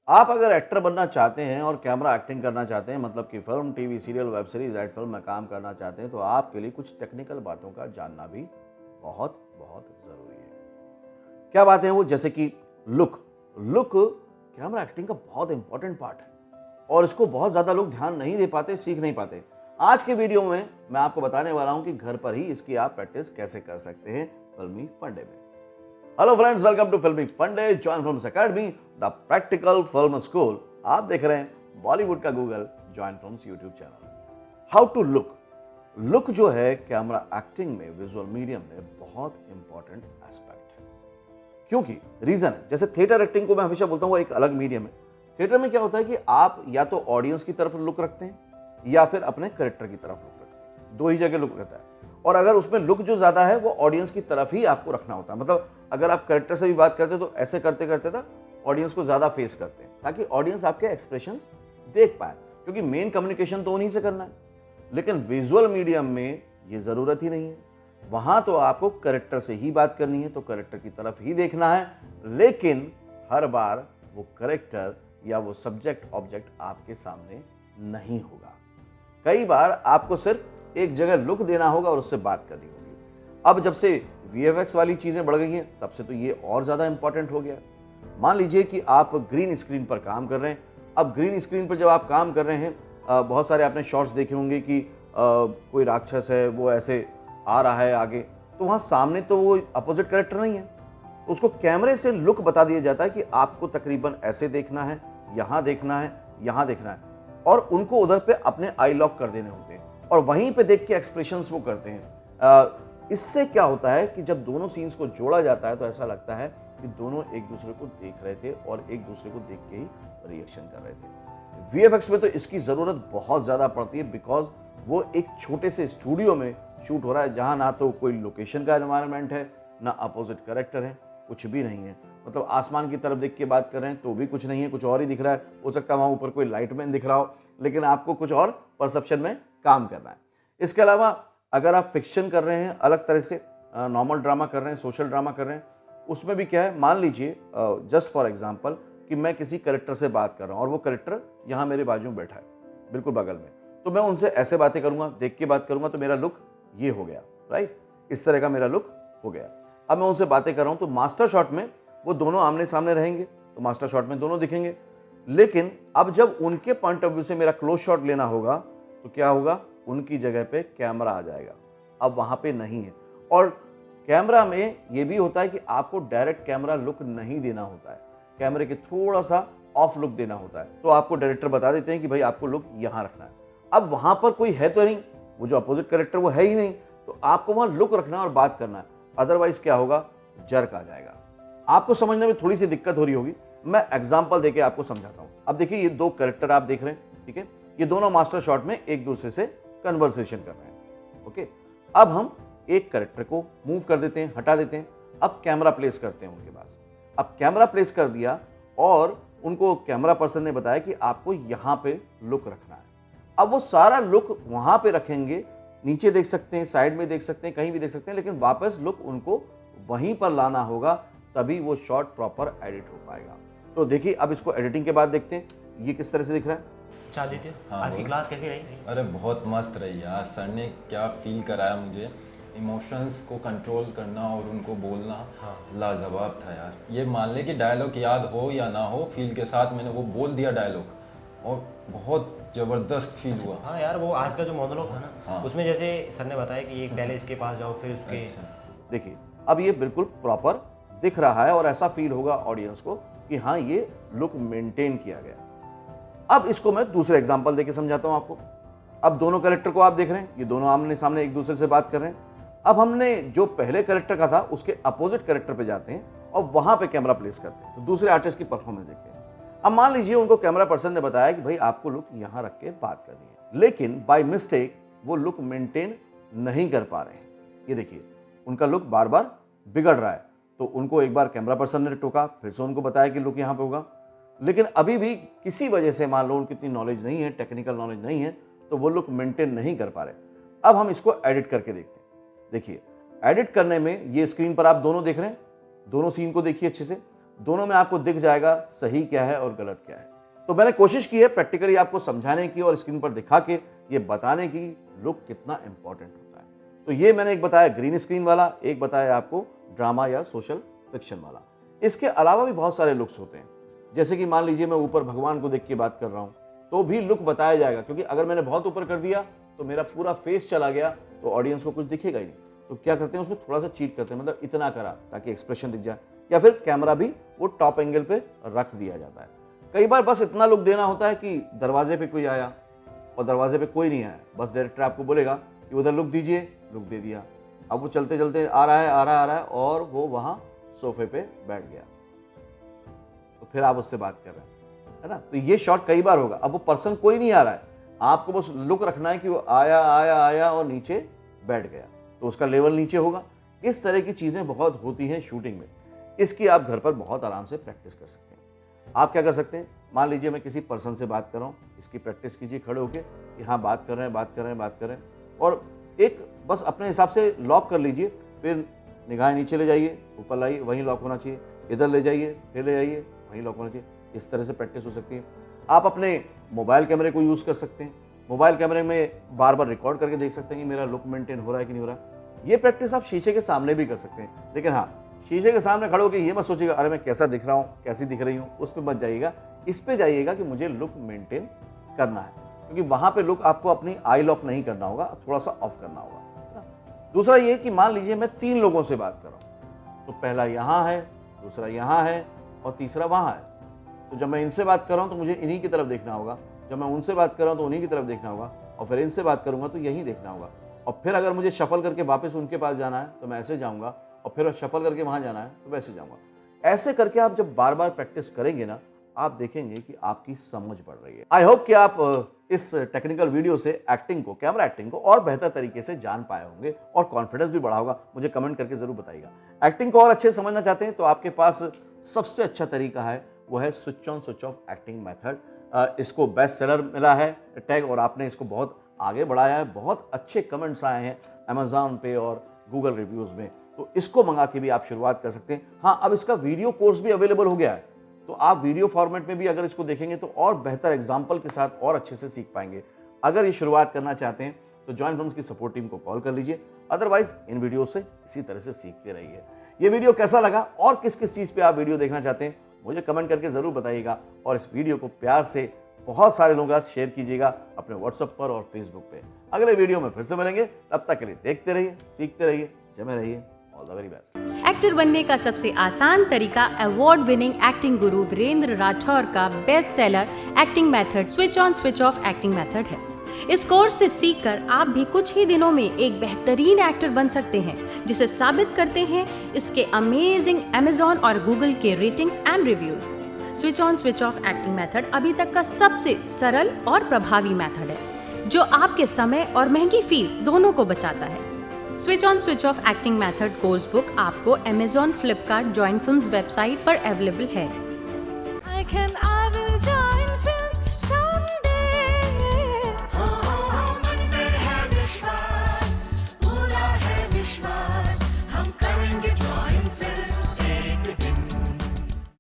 आप अगर एक्टर बनना चाहते हैं और कैमरा एक्टिंग करना चाहते हैं, मतलब कि film, TV serial, web series, ad film में काम करना चाहते हैं, तो आपके लिए कुछ टेक्निकल बातों का जानना भी बहुत बहुत ज़रूरी है। क्या बातें हैं वो? जैसे कि लुक। लुक कैमरा एक्टिंग का बहुत इंपॉर्टेंट पार्ट है और इसको बहुत ज़्यादा लोग ध्यान नहीं दे पाते, सीख नहीं पाते। आज के वीडियो में मैं आपको बताने वाला हूं कि घर पर ही इसकी आप प्रैक्टिस कैसे कर सकते हैं फिल्मी फंडे में। हेलो फ्रेंड्स, वेलकम टू फिल्मी फंडे, Join Films academy, the practical film school. आप देख रहे हैं बॉलीवुड का Google, Join Films YouTube channel. How to look. Look जो है कैमरा एक्टिंग में, विजुअल मीडियम में बहुत इंपॉर्टेंट एस्पेक्ट है। क्योंकि रीजन है, जैसे थिएटर एक्टिंग को मैं हमेशा बोलता हूँ वो एक अलग मीडियम है। थिएटर में क्या होता है कि आप या तो ऑडियंस की तरफ लुक रखते हैं या फिर अपने करेक्टर की तरफ लुक रखते हैं, दो ही जगह लुक रहता है। और अगर उसमें लुक जो ज्यादा है वो ऑडियंस की तरफ ही आपको रखना होता है। मतलब अगर आप करेक्टर से भी बात करते हैं तो ऐसे करते करते ना ऑडियंस को ज्यादा फेस करते हैं ताकि ऑडियंस आपके एक्सप्रेशंस देख पाए, क्योंकि मेन कम्युनिकेशन तो उन्हीं से करना है। लेकिन विजुअल मीडियम में ये जरूरत ही नहीं है। वहां तो आपको करेक्टर से ही बात करनी है तो करेक्टर की तरफ ही देखना है, लेकिन हर बार वो करेक्टर या वो सब्जेक्ट ऑब्जेक्ट आपके सामने नहीं होगा। कई बार आपको सिर्फ एक जगह लुक देना होगा और उससे बात करनी होगी। अब जब से वीएफएक्स वाली चीजें बढ़ गई हैं तब से तो ये और ज्यादा इंपॉर्टेंट हो गया। मान लीजिए कि आप ग्रीन स्क्रीन पर काम कर रहे हैं। अब ग्रीन स्क्रीन पर जब आप काम कर रहे हैं, बहुत सारे आपने शॉट्स देखे होंगे कि कोई राक्षस है वो ऐसे आ रहा है आगे, तो वहां सामने तो वो अपोजिट कैरेक्टर नहीं है, तो उसको कैमरे से लुक बता दिया जाता है कि आपको तकरीबन ऐसे देखना है, यहां देखना है, यहां देखना है, और उनको उधर पे अपने आई लॉक कर देने होते हैं और वहीं पे देख के एक्सप्रेशंस वो करते हैं। इससे क्या होता है कि जब दोनों सीन्स को जोड़ा जाता है तो ऐसा लगता है कि दोनों एक दूसरे को देख रहे थे और एक दूसरे को देख के ही रिएक्शन कर रहे थे। वीएफएक्स में तो इसकी जरूरत बहुत ज्यादा पड़ती है, बिकॉज वो एक छोटे से स्टूडियो में शूट हो रहा है जहां ना तो कोई लोकेशन का एनवायरनमेंट है, ना अपोजिट कैरेक्टर है, कुछ भी नहीं है। मतलब आसमान की तरफ देख के बात कर रहे हैं तो भी कुछ नहीं है, कुछ और ही दिख रहा है। हो सकता है वहां ऊपर कोई लाइटमैन दिख रहा हो, लेकिन आपको कुछ और परसेप्शन में काम करना है। इसके अलावा अगर आप फिक्शन कर रहे हैं, अलग तरह से नॉर्मल ड्रामा कर रहे हैं, सोशल ड्रामा कर रहे हैं, उसमें भी क्या है, मान लीजिए जस्ट फॉर एग्जाम्पल कि मैं किसी करेक्टर से बात कर रहा हूं और वो करेक्टर यहाँ मेरे बाजू में बैठा है, बिल्कुल बगल में, तो मैं उनसे ऐसे बातें करूंगा, देख के बात करूंगा, तो मेरा लुक ये हो गया, राइट। इस तरह का मेरा लुक हो गया। अब मैं उनसे बातें कर रहा हूं तो मास्टर शॉट में वो दोनों आमने सामने रहेंगे तो मास्टर शॉट में दोनों दिखेंगे। लेकिन अब जब उनके पॉइंट ऑफ व्यू से मेरा क्लोज शॉट लेना होगा तो क्या होगा, उनकी जगह पे कैमरा आ जाएगा, अब वहां पे नहीं है। और कैमरा में ये भी होता है कि आपको डायरेक्ट कैमरा लुक नहीं देना होता है, कैमरे के थोड़ा सा ऑफ लुक देना होता है। तो आपको डायरेक्टर बता देते हैं कि भाई आपको लुक यहां रखना है। अब वहां पर कोई है तो नहीं, वो जो अपोजिट कैरेक्टर वो है ही नहीं, तो आपको वहां लुक रखना और बात करना है। अदरवाइज क्या होगा, जर्क आ जाएगा। आपको समझने में थोड़ी सी दिक्कत हो रही होगी, मैं एग्जांपल देके आपको समझाता हूं। अब देखिए, ये दो कैरेक्टर आप देख रहे हैं, ठीक है, ये दोनों मास्टर शॉट में एक दूसरे से कन्वर्सेशन कर रहे हैं, ओके। अब हम एक कैरेक्टर को मूव कर देते हैं, हटा देते हैं, अब कैमरा प्लेस करते हैं उनके पास। अब कैमरा प्लेस कर दिया और उनको कैमरा पर्सन ने बताया कि आपको यहां पे लुक रखना है। अब वो सारा लुक वहां पे रखेंगे, नीचे देख सकते हैं, साइड में देख सकते हैं, कहीं भी देख सकते हैं, लेकिन वापस लुक उनको वहीं पर लाना होगा, तभी वो शॉट प्रॉपर एडिट हो पाएगा। तो देखिए, अब इसको एडिटिंग के बाद देखते हैं ये किस तरह से दिख रहा है। अच्छा आदित्य, हाँ, आज की क्लास कैसी रही? अरे बहुत मस्त रही यार। सर ने क्या फील कराया मुझे, इमोशंस को कंट्रोल करना और उनको बोलना, हाँ। लाजवाब था यार। ये मान ले कि डायलॉग याद हो या ना हो, फील के साथ मैंने वो बोल दिया डायलॉग और बहुत ज़बरदस्त फील हुआ। हाँ यार, वो आज का जो मोनोलॉग था ना, हाँ। उसमें जैसे सर ने बताया कि एक पहले इसके पास जाओ फिर उसके। अच्छा। देखिए, अब ये बिल्कुल प्रॉपर दिख रहा है और ऐसा फील होगा ऑडियंस को कि हाँ, ये लुक मेंटेन किया गया। अब इसको मैं दूसरे एग्जांपल देके समझाता हूं आपको। अब दोनों कैरेक्टर को आप देख रहे हैं, ये दोनों आमने सामने एक दूसरे से बात कर रहे हैं। अब हमने जो पहले कैरेक्टर का था उसके अपोजिट कैरेक्टर पे जाते हैं और वहां पे कैमरा प्लेस करते हैं, तो दूसरे आर्टिस्ट की परफॉर्मेंस देखते हैं। अब मान लीजिए उनको कैमरा पर्सन ने बताया कि भाई आपको लुक यहां रख के बात करनी है, लेकिन बाय मिस्टेक वो लुक मेंटेन नहीं कर पा रहे हैं। ये देखिए, उनका लुक बार बार बिगड़ रहा है, तो उनको एक बार कैमरा पर्सन ने टोका, फिर से उनको बताया कि लुक यहाँ पे होगा, लेकिन अभी भी किसी वजह से, मान लो उनकी इतनी नॉलेज नहीं है, टेक्निकल नॉलेज नहीं है, तो वो लुक मेंटेन नहीं कर पा रहे। अब हम इसको एडिट करके देखते हैं। देखिए, एडिट करने में ये स्क्रीन पर आप दोनों देख रहे हैं, दोनों सीन को देखिए अच्छे से। दोनों में आपको दिख जाएगा सही क्या है और गलत क्या है। तो मैंने कोशिश की है प्रैक्टिकली आपको समझाने की और स्क्रीन पर दिखा के ये बताने की लुक कितना इंपॉर्टेंट होता है। तो ये मैंने एक बताया ग्रीन स्क्रीन वाला, एक बताया आपको ड्रामा या सोशल फिक्शन वाला। इसके अलावा भी बहुत सारे लुक्स होते हैं, जैसे कि मान लीजिए मैं ऊपर भगवान को देख के बात कर रहा हूँ तो भी लुक बताया जाएगा, क्योंकि अगर मैंने बहुत ऊपर कर दिया तो मेरा पूरा फेस चला गया तो ऑडियंस को कुछ दिखेगा ही नहीं। तो क्या करते हैं उसमें थोड़ा सा चीट करते हैं, मतलब इतना करा ताकि एक्सप्रेशन दिख जाए, या फिर कैमरा भी वो टॉप एंगल पे रख दिया जाता है। कई बार बस इतना लुक देना होता है कि दरवाजे पे कोई आया और दरवाजे पे कोई नहीं आया, बस डायरेक्टर आपको बोलेगा कि उधर लुक दीजिए, लुक दे दिया। अब वो चलते चलते आ रहा है और वो वहाँ सोफे पे बैठ गया, तो फिर आप उससे बात कर रहे हैं, है ना। तो ये शॉट कई बार होगा। अब वो पर्सन कोई नहीं आ रहा है, आपको बस लुक रखना है कि वो आया और नीचे बैठ गया, तो उसका लेवल नीचे होगा। इस तरह की चीज़ें बहुत होती हैं शूटिंग में। इसकी आप घर पर बहुत आराम से प्रैक्टिस कर सकते हैं। आप क्या कर सकते हैं, मान लीजिए मैं किसी पर्सन से बात कर रहा हूँ, इसकी प्रैक्टिस कीजिए खड़े होके कि हाँ बात कर रहे हैं, और एक बस अपने हिसाब से लॉक कर लीजिए, फिर निगाहें नीचे ले जाइए, ऊपर लाइए, वहीं लॉक होना चाहिए, इधर ले जाइए, फिर ले जाइए, वहीं लॉक होना चाहिए। इस तरह से प्रैक्टिस हो सकती है। आप अपने मोबाइल कैमरे को यूज़ कर सकते हैं, मोबाइल कैमरे में बार बार रिकॉर्ड करके देख सकते हैं कि मेरा लुक मेंटेन हो रहा है कि नहीं हो रहा है। ये प्रैक्टिस आप शीशे के सामने भी कर सकते हैं, लेकिन हाँ शीशे के सामने खड़े होकर ये मत सोचिएगा अरे मैं कैसा दिख रहा हूँ, कैसी दिख रही हूँ, उस पर मत जाइएगा। इस पे जाइएगा कि मुझे लुक मेंटेन करना है, क्योंकि वहाँ पे लुक आपको अपनी आई लॉक नहीं करना होगा, थोड़ा सा ऑफ करना होगा। दूसरा ये कि मान लीजिए मैं 3 लोगों से बात कर रहा हूँ, तो पहला यहाँ है, दूसरा यहाँ है और तीसरा वहाँ है। तो जब मैं इनसे बात कर रहा हूँ तो मुझे इन्हीं की तरफ देखना होगा, जब मैं उनसे बात कर रहा हूँ तो उन्हीं की तरफ देखना होगा, और फिर इनसे बात करूँगा तो यहीं देखना होगा। और फिर अगर मुझे शफल करके वापस उनके पास जाना है तो मैं ऐसे जाऊँगा, और फिर शफल करके वहाँ जाना है तो वैसे जाऊँगा। ऐसे करके आप जब बार बार प्रैक्टिस करेंगे ना, आप देखेंगे कि आपकी समझ बढ़ रही है। आई होप कि आप इस टेक्निकल वीडियो से एक्टिंग को, कैमरा एक्टिंग को और बेहतर तरीके से जान पाए होंगे और कॉन्फिडेंस भी बढ़ा होगा। मुझे कमेंट करके जरूर बताइएगा। एक्टिंग को और अच्छे से समझना चाहते हैं तो आपके पास सबसे अच्छा तरीका है, वो है switch on switch off acting method. इसको बेस्ट सेलर मिला है टैग, और आपने इसको बहुत आगे बढ़ाया है, बहुत अच्छे कमेंट्स आए हैं अमेज़ॉन पे और गूगल रिव्यूज़ में। तो इसको मंगा के भी आप शुरुआत कर सकते हैं। हाँ, अब इसका वीडियो कोर्स भी अवेलेबल हो गया है, तो आप वीडियो फॉर्मेट में भी अगर इसको देखेंगे तो और बेहतर एग्जाम्पल के साथ और अच्छे से सीख पाएंगे। अगर ये शुरुआत करना चाहते हैं तो जॉइन फिल्म्स की सपोर्ट टीम को कॉल कर लीजिए, अदरवाइज इन वीडियो से इसी तरह से सीखते रहिए। ये वीडियो कैसा लगा और किस किस चीज़ पे आप वीडियो देखना चाहते हैं मुझे कमेंट करके ज़रूर बताइएगा, और इस वीडियो को प्यार से बहुत सारे लोगों के साथ शेयर कीजिएगा अपने व्हाट्सएप पर और फेसबुक पे। अगले वीडियो में फिर से मिलेंगे, तब तक के लिए देखते रहिए, सीखते रहिए, जमे रहिए। All the very best. Actor बनने का सबसे आसान तरीका अवार्ड विनिंग एक्टिंग गुरु वीरेंद्र राठौर का best seller acting method switch on switch off acting method है। इस कोर्स से सीखकर आप भी कुछ ही दिनों में एक बेहतरीन एक्टर बन सकते हैं, जिसे साबित करते हैं इसके अमेजिंग अमेज़ॉन और गूगल के ratings and reviews. Switch on switch off acting method अभी तक का सबसे सरल और प्रभावी मेथड है, जो आपके समय और महंगी फीस दोनों को बचाता है। Switch on switch off acting method course book आपको Amazon, Flipkart, join films website पर अवेलेबल है।